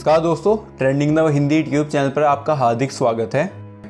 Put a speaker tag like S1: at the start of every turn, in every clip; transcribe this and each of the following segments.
S1: नमस्कार दोस्तों, ट्रेंडिंग नव हिंदी यूट्यूब चैनल पर आपका हार्दिक स्वागत है।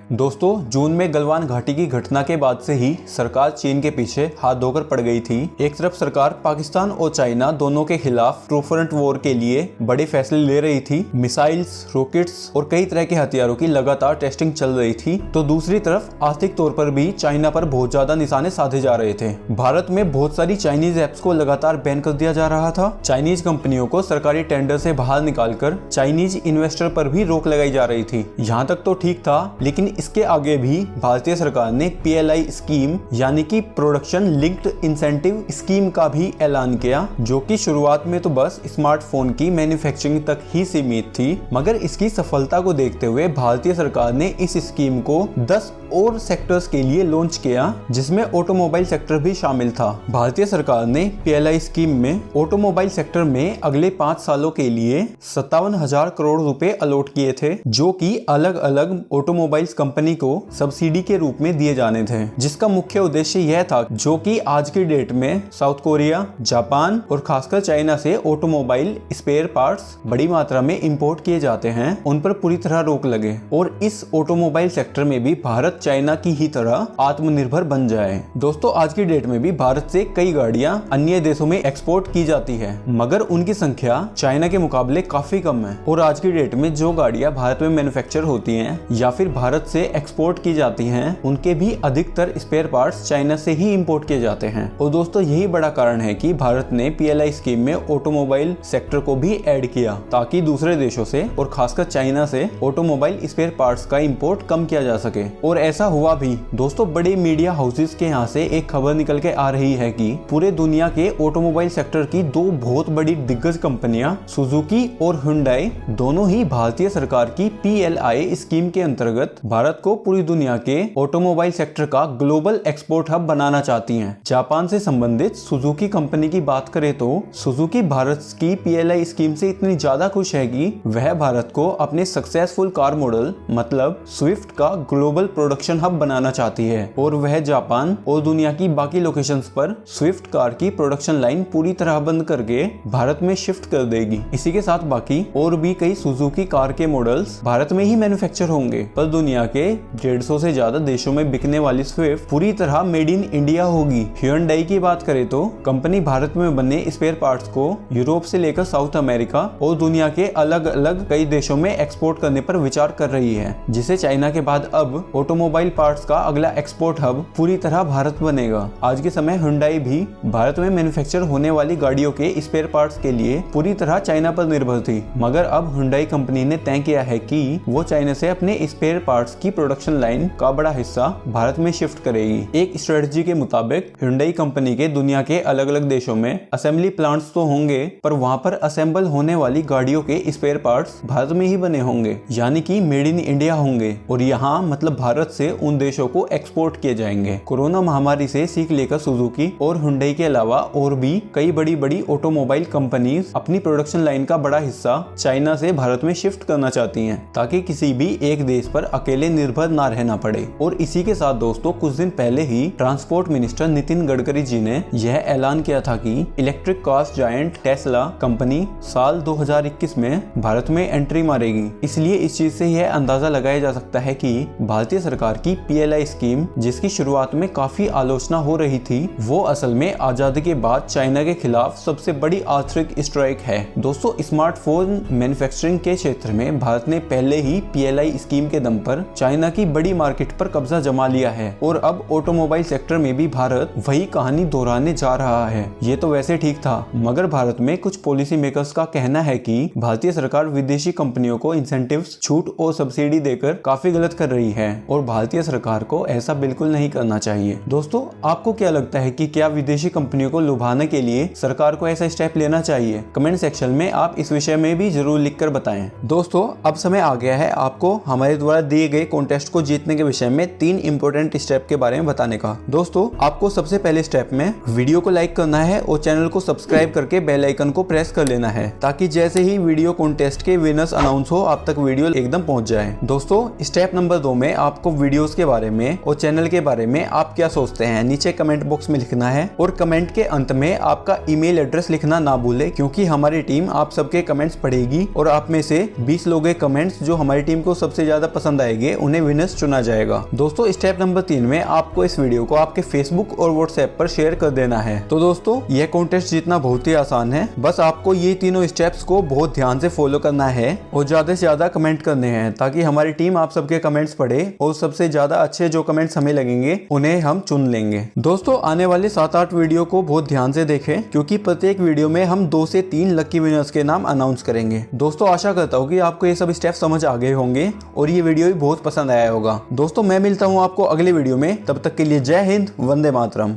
S1: दोस्तों, जून में गलवान घाटी की घटना के बाद से ही सरकार चीन के पीछे हाथ धोकर पड़ गई थी। एक तरफ सरकार पाकिस्तान और चाइना दोनों के खिलाफ ट्रू फ्रंट वॉर के लिए बड़े फैसले ले रही थी। मिसाइल्स, रॉकेट्स और कई तरह के हथियारों की लगातार टेस्टिंग चल रही थी, तो दूसरी तरफ आर्थिक तौर पर भी चाइना पर बहुत ज्यादा निशाने साधे जा रहे थे। भारत में बहुत सारी चाइनीज एप्स को लगातार बैन कर दिया जा रहा था। चाइनीज कंपनियों को सरकारी टेंडर से बाहर निकालकर चाइनीज इन्वेस्टर पर भी रोक लगाई जा रही थी। यहाँ तक तो ठीक था, लेकिन इसके आगे भी भारतीय सरकार ने PLI स्कीम यानी कि प्रोडक्शन लिंक्ड इंसेंटिव स्कीम का भी ऐलान किया, जो कि शुरुआत में तो बस स्मार्टफोन की मैन्युफैक्चरिंग तक ही सीमित थी, मगर इसकी सफलता को देखते हुए भारतीय सरकार ने इस स्कीम को 10 और सेक्टर्स के लिए लॉन्च किया, जिसमें ऑटोमोबाइल सेक्टर भी शामिल था। भारतीय सरकार ने PLI स्कीम में ऑटोमोबाइल सेक्टर में अगले 5 सालों के लिए 57,000 करोड़ रुपए अलॉट किए थे, जो कि अलग अलग ऑटोमोबाइल्स कंपनी को सब्सिडी के रूप में दिए जाने थे, जिसका मुख्य उद्देश्य यह था जो कि आज की डेट में साउथ कोरिया, जापान और खासकर चाइना से ऑटोमोबाइल स्पेयर पार्ट्स बड़ी मात्रा में इंपोर्ट किए जाते हैं, उन पर पूरी तरह रोक लगे और इस ऑटोमोबाइल सेक्टर में भी भारत चाइना की ही तरह आत्मनिर्भर बन जाए। दोस्तों, आज की डेट में भी भारत से कई गाड़ियां अन्य देशों में एक्सपोर्ट की जाती है, मगर उनकी संख्या चाइना के मुकाबले काफी कम है। और आज की डेट में जो गाड़ियां भारत में मैन्युफैक्चर होती हैं या फिर भारत से एक्सपोर्ट की जाती हैं, उनके भी अधिकतर स्पेयर पार्ट्स चाइना से ही इंपोर्ट किए जाते हैं। और दोस्तों, यही बड़ा कारण है कि भारत ने PLI स्कीम में ऑटोमोबाइल सेक्टर को भी ऐड किया, ताकि दूसरे देशों से और खासकर चाइना से ऑटोमोबाइल स्पेयर पार्ट्स का इंपोर्ट कम किया जा सके। और ऐसा हुआ भी। दोस्तों, बड़े मीडिया हाउसेस के यहाँ से एक खबर निकल के आ रही है कि पूरे दुनिया के ऑटोमोबाइल सेक्टर की 2 बहुत बड़ी दिग्गज कंपनियां सुजुकी और हुंडई दोनों ही भारतीय सरकार की PLI स्कीम के अंतर्गत भारत को पूरी दुनिया के ऑटोमोबाइल सेक्टर का ग्लोबल एक्सपोर्ट हब बनाना चाहती हैं। जापान से संबंधित सुजुकी कंपनी की बात करें तो सुजुकी भारत की PLI स्कीम से इतनी ज्यादा खुश है कि वह भारत को अपने सक्सेसफुल कार मॉडल मतलब स्विफ्ट का ग्लोबल प्रोडक्शन हब बनाना चाहती है, और वह जापान और दुनिया की बाकी लोकेशंस पर स्विफ्ट कार की प्रोडक्शन लाइन पूरी तरह बंद करके भारत में शिफ्ट कर देगी। इसी के साथ बाकी और भी कई सुजुकी कार के मॉडल्स भारत में ही मैन्युफैक्चर होंगे, पर दुनिया के 150 से ज्यादा देशों में बिकने वाली स्विफ्ट पूरी तरह मेड इन इंडिया होगी। हुंडई की बात करें तो कंपनी भारत में बने स्पेयर पार्ट्स को यूरोप से लेकर साउथ अमेरिका और दुनिया के अलग अलग कई देशों में एक्सपोर्ट करने पर विचार कर रही है, जिसे चाइना के बाद अब ऑटोमोबाइल पार्ट्स का अगला एक्सपोर्ट हब पूरी तरह भारत बनेगा। आज के समय हुंडई भी भारत में मैन्युफैक्चर होने वाली गाड़ियों के स्पेयर पार्ट्स के लिए पूरी तरह चाइना पर निर्भर थी, मगर अब हुंडई कंपनी ने तय किया है कि वो चाइना से अपने स्पेयर पार्ट्स की प्रोडक्शन लाइन का बड़ा हिस्सा भारत में शिफ्ट करेगी। एक स्ट्रेटजी के मुताबिक हुंडई कंपनी के दुनिया के अलग अलग देशों में असेंबली प्लांट्स तो होंगे, पर वहां पर असेंबल होने वाली गाड़ियों के स्पेयर पार्ट्स भारत में ही बने होंगे, यानी कि मेड इन इंडिया होंगे, और यहाँ मतलब भारत से उन देशों को एक्सपोर्ट किए जाएंगे। कोरोना महामारी से सीख लेकर सुजुकी और हुंडई के अलावा और भी कई बड़ी बड़ी ऑटोमोबाइल कंपनीज अपनी प्रोडक्शन लाइन का बड़ा हिस्सा चाइना से भारत में शिफ्ट करना चाहती हैं, ताकि किसी भी एक देश पर अकेले निर्भर ना रहना पड़े। और इसी के साथ दोस्तों, कुछ दिन पहले ही ट्रांसपोर्ट मिनिस्टर नितिन गडकरी जी ने यह ऐलान किया था कि electric cars giant Tesla company साल 2021 में भारत में एंट्री मारेगी। इसलिए इस चीज से यह अंदाजा लगाया जा सकता है कि भारतीय सरकार की PLI स्कीम, जिसकी शुरुआत में काफी आलोचना हो रही थी, वो असल में आजादी के बाद चाइना के खिलाफ सबसे बड़ी आर्थिक स्ट्राइक है। दोस्तों, स्मार्टफोन मैन्युफैक्चरिंग के क्षेत्र में भारत ने पहले ही PLI स्कीम के दम पर चाइना की बड़ी मार्केट पर कब्जा जमा लिया है, और अब ऑटोमोबाइल सेक्टर में भी भारत वही कहानी दोहराने जा रहा है। ये तो वैसे ठीक था, मगर भारत में कुछ पॉलिसी मेकर्स का कहना है कि भारतीय सरकार विदेशी कंपनियों को इंसेंटिव्स, छूट और सब्सिडी देकर काफी गलत कर रही है, और भारतीय सरकार को ऐसा बिल्कुल नहीं करना चाहिए। दोस्तों, आपको क्या लगता है कि क्या विदेशी कंपनियों को लुभाने के लिए सरकार को ऐसा स्टेप लेना चाहिए? कमेंट सेक्शन में आप इस विषय में भी जरूर लिखकर बताएं। दोस्तों, अब समय आ गया है आपको हमारे द्वारा दिए गए कॉन्टेस्ट को जीतने के विषय में 3 इंपॉर्टेंट स्टेप के बारे में बताने का। दोस्तों, आपको सबसे पहले स्टेप में वीडियो को लाइक करना है और चैनल को सब्सक्राइब करके बेल आइकन को प्रेस कर लेना है, ताकि जैसे ही वीडियो कॉन्टेस्ट के विनर्स अनाउंस हो आप तक वीडियो एकदम पहुंच जाए। दोस्तों, स्टेप नंबर 2 में आपको वीडियोस के बारे में और चैनल के बारे में आप क्या सोचते हैं नीचे कमेंट बॉक्स में लिखना है, और कमेंट के अंत में आपका ईमेल एड्रेस लिखना ना भूले, क्योंकि हमारी टीम आप सबके कमेंट्स पढ़ेगी और आप में से 20 लोगों के कमेंट्स जो हमारी टीम को सबसे ज्यादा पसंद आएंगे उन्हें विनर्स चुना जाएगा। दोस्तों, स्टेप नंबर 3 में आपको इस वीडियो को आपके फेसबुक और व्हाट्सएप पर शेयर कर देना है। तो दोस्तों, यह कॉन्टेस्ट जीतना बहुत ही आसान है। बस आपको ये तीनों स्टेप्स को बहुत ध्यान से फॉलो करना है और ज्यादा से ज्यादा कमेंट करने हैं, ताकि हमारी टीम आप सबके कमेंट्स पढ़े और सबसे ज्यादा अच्छे जो कमेंट्स हमें लगेंगे उन्हें हम चुन लेंगे। दोस्तों, आने वाले 7-8 वीडियो को बहुत ध्यान से देखें, क्योंकि प्रत्येक वीडियो में हम 2 से 3 लकी विनर्स के नाम अनाउंस करेंगे। दोस्तों, आशा करता हूँ कि आपको ये सब स्टेप समझ आ गए होंगे और ये वीडियो भी बहुत पसंद आया होगा। दोस्तों, मैं मिलता हूँ आपको अगले वीडियो में, तब तक के लिए जय हिंद, वंदे मातरम।